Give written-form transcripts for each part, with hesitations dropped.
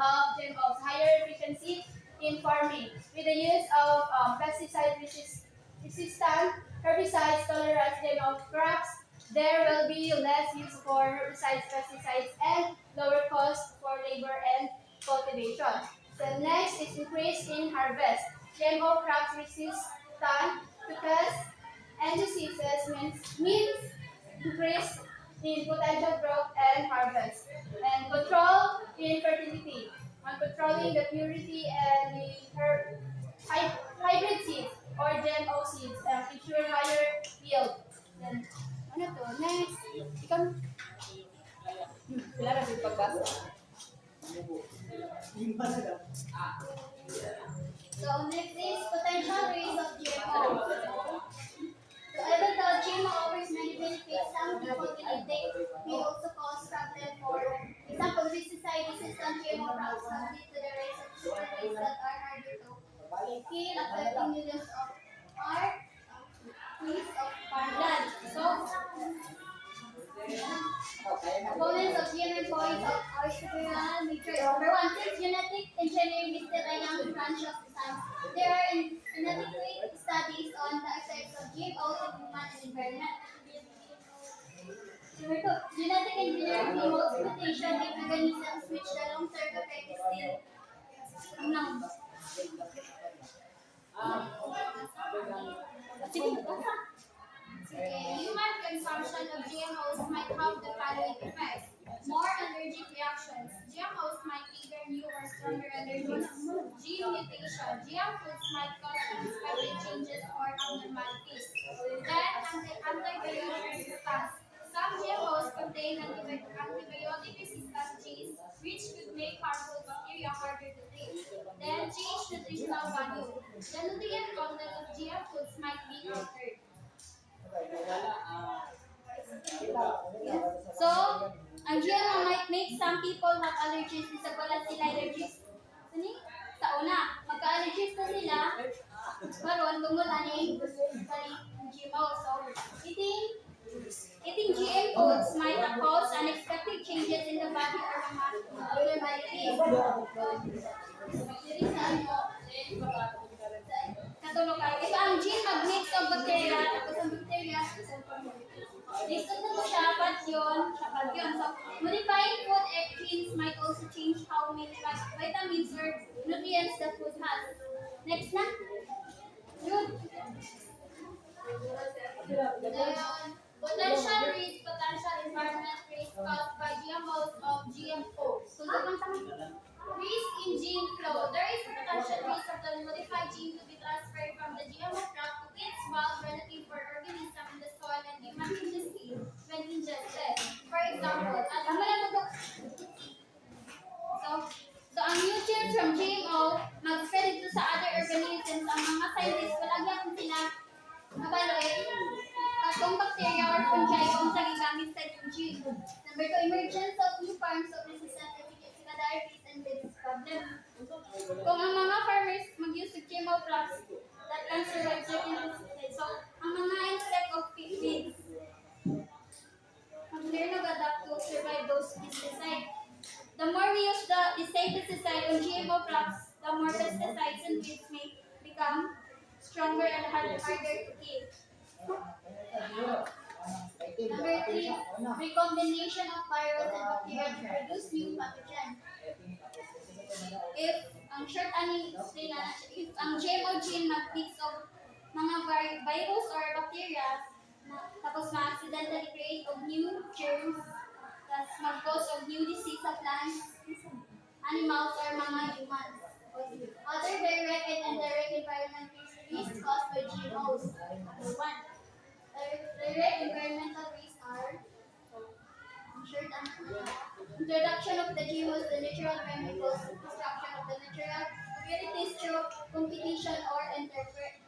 of GMOs, higher efficiency in farming with the use of pesticide resistant herbicides tolerant GMO crops. There will be less use for herbicides, pesticides, and lower cost for labor and cultivation. The next is increase in harvest. GMO crops resistant to pests and diseases means increase in potential growth and harvest. And control in fertility. On controlling the purity and the hybrid seeds or GMO seeds ensure higher yield. Then, ano to? Next, ikaw. Wala na yung pagbasa. So next is potential risk of GMO. So even though GMO offers many benefits, some people believe they may also cause problem. For example, pesticide-resistant GMO crops can lead to the rise of superweeds that are harder to kill, affecting millions of our piece of farmland. So components of GMO points of artificial nature. Number one, since genetic engineering is still a young branch of science, there are inadequate studies on the effects of GMOs on human and environment. Number two, genetic engineering promotes mutation in organisms which the long-term effect is still unknown. Human consumption of GMOs might have the following effects. More allergic reactions. GMOs might trigger new or stronger allergies. Gene mutation. GM foods might cause unexpected changes or abnormalities. Then, antibiotic resistance. Some GMOs contain antibiotic-resistant genes, which could make harmful bacteria harder to treat. Then, change nutritional value. The nutrient content of GM foods might be altered. So, ang GMO might make some people have allergies. Isa pala sila allergies. Sini? Sa una, magka-allergies na sila. Karon tungod ani GMO. So, eating GM foods might cause unexpected changes in the body or mga abnormalities. Katulog kayo. Ito ang gene mag-mix of bacteria. Tapos ang bacteria, lisod na to siya, patyon. So, modifying food genes might also change how many vitamins or nutrients the food has. Next na. Good. Potential risk, potential environment risk caused by GMOs of GMO. So, risk in gene flow. There is a potential risk of the modified gene to be transferred from the GMO crop to its wild relative or organism in the soil and human industry when ingested. For example, so ang nutrients from GMO mag-spread ito sa other organisms. Ang mga scientists, palagyan sila mabaloy katong bacteria or fungi kung sa gigamit sa yung gene. Number two, emergence of new forms of resistant efficacy na diabetes and disease problem. Kung ang mga farmers mag-use of GMO crops that can survive certain pesticides. So, ang mga insect of pigs mag-learn og adapt to survive those pesticides. The more we use the same pesticide on GMO crops, the more pesticides and weeds may become stronger and harder to kill. Number three, recombination of viruses and bacteria to produce new pathogen. If ang GMO gene mag-mix of mga virus or bacteria, tapos ma-accidentally create of new germs, tapos mag-cause of new disease sa plants, animals, or mga humans. Other direct and indirect environmental risks caused by GMOs. Number one, direct environmental risks are introduction of the GMOs to natural chemicals, destruction of the natural communities through competition or interference.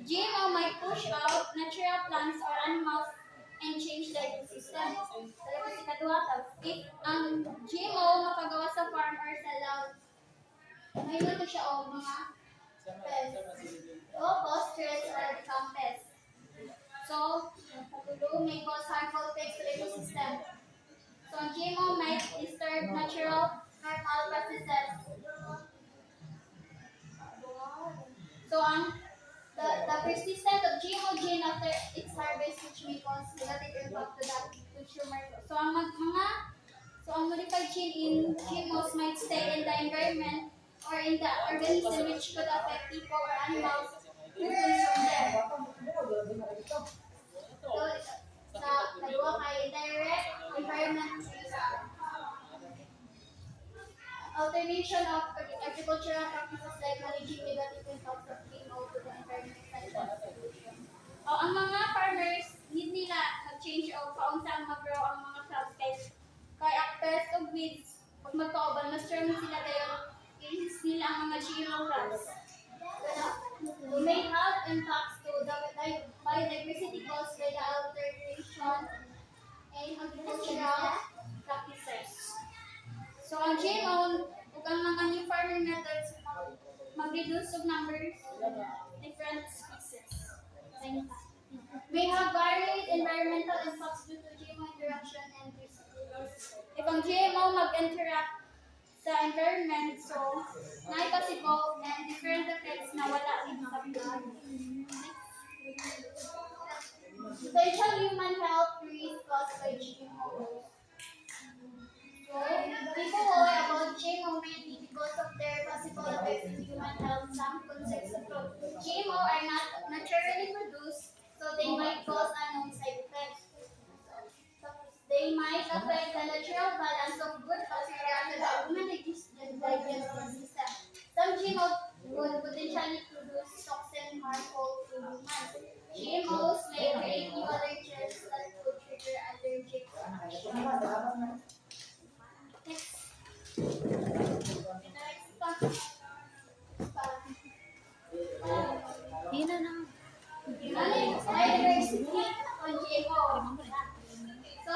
GMO might push out natural plants or animals and change the ecosystem. If ang GMO mapagawa sa farm or sa lab, may luto siya o mga pests. O cause stress or become pests. So, patulo may cause harmful effects to the ecosystem. So, GMO might disturb natural animal processes. So the persistence of GMO gene after its harvest which may cause negative impact to the consumer. So ang modified gene in GMOs might stay in the environment or in the organism which could affect people or animals who consume them. So sa nagawa kay direct environment sa alternation of agricultural practices like managing negative impacts of GMO to the environment such as pollution. O ang mga farmers need nila mag-change o paunsa ang mag-grow ang mga crops kay actors of weeds pag magkauban mas strong sila dayon i-resist nila ang mga GMO crops. We may have impacts to the biodiversity caused by the alteration in agricultural practices. So ang GMO ug ang mga new farming methods mag-reduce of numbers different species. May have varied environmental impacts due to GMO interaction and risk. If ang GMO mag-interact sa environment, so possible and different effects na wala rin sa plant. Potential human health risk caused by GMOs. So, people worry about GMO mainly because of their possible effects in human health. Some concepts of GMO are not naturally produced, so they might cause unknown side effects. So, they might affect the natural balance of good bacteria to the human digestive system. Some GMO would potentially produce toxin harmful to humans. GMOs may create new allergens that could trigger allergic reactions. Diversity on GMO. So,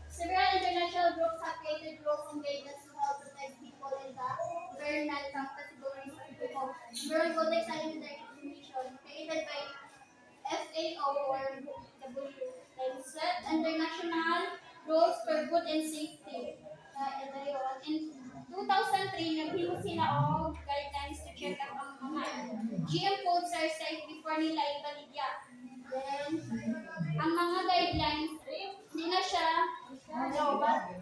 several international groups have created rules and guidelines to help protect people in the environment from possible risks of GMO. World Codex Alimentary Information created by FAO or WHO and set international rules for food and safety. In 2003, naghimo sila og guidelines to check ang mga GM foods are safe before nila ibaligya. Then, ang mga guidelines, hindi na siya law, but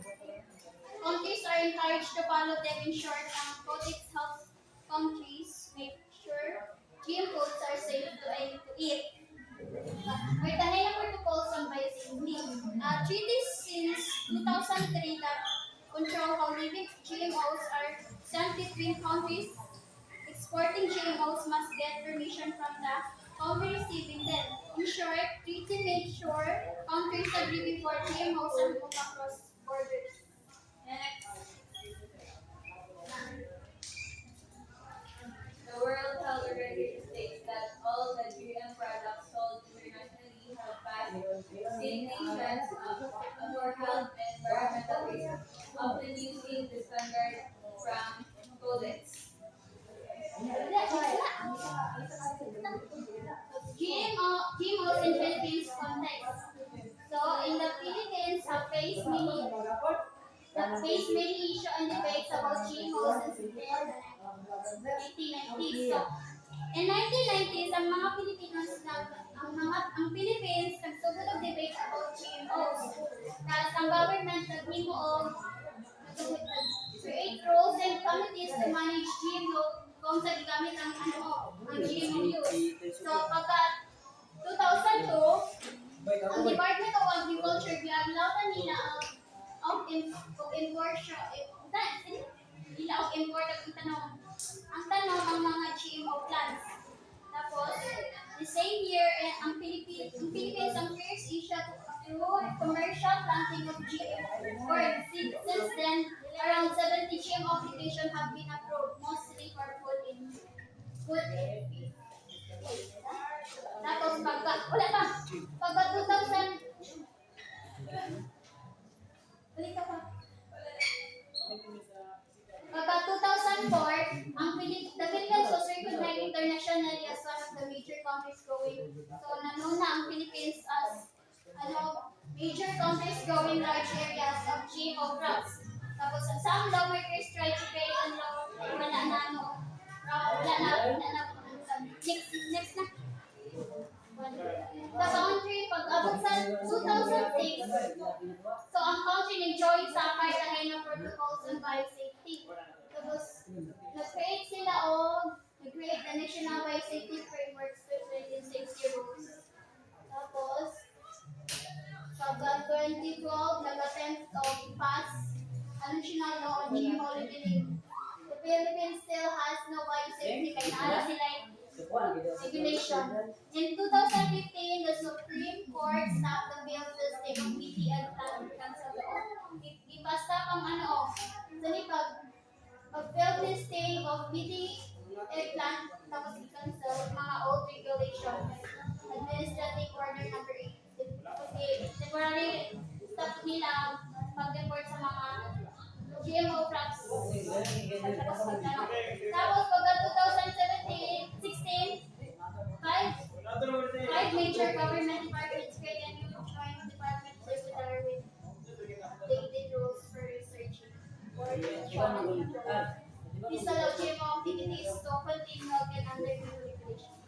countries are encouraged to follow them. In short, ang Codex helps countries make sure GM foods are safe to eat. May tahay na protocols on biosafety. Treaties since 2003 that control how living GMOs are sent between countries. Exporting GMOs must get permission from the country receiving them. In short, treaty make sure countries agree before GMOs are moved across borders. Next. The World Health Organization states that all the GM products sold internationally have passed distinctions for health and environmental reasons, often using the standard from Codex. GMOs in Philippines context. So, in the Philippines, face many issues and debates about GMOs since the 1990s. So, in 1990s, ang mga Pilipinos ang Philippines nagsugod og debate about GMOs. Tapos ang government naghimo og create rules and committees to manage GMO kung sa gigamit ang GMO use. So pagka 2002, ang Department of Agriculture giaglawan nila ang import siya. Nila og import ang tanong ang mga GMO plants. Tapos the same year ang Philippines ang first Asia to approve commercial planting of GMO corn. Since then, around 70 GMO applications have been approved, mostly for food and feed. Tapos pagka 2000 balik ka pa. Pagka 2004, the Philippines was recognized internationally as one of the major countries growing. So nanuna ang Philippines as major countries growing large areas of GMO crops. Tapos some lawmakers try to So, ang country nag-join sa Cartagena Protocols on Biosafety. Tapos, nag-create sila o nag-create the National Biosafety Framework Specific Safety Rules. Tapos, sa 2012, nag-attempt to pass a national law on gene auditing. The Philippines still has no biosafety kaya naala sila yung regulation. In 2015, the Supreme Court stopped the bill to stay on BT and cancel the law. Ipasta pang ano, sani pag-fail testing of BT eggplant, tapos i-cancel mga old regulations. Administrative Order number 8. Tapos temporary stop nila pag-report sa mga GMO crops. Tapos pagka 2017, 16, five major government departments create a new joint department circular with updated rules for research. These allow GMO activities to continue again under new regulations.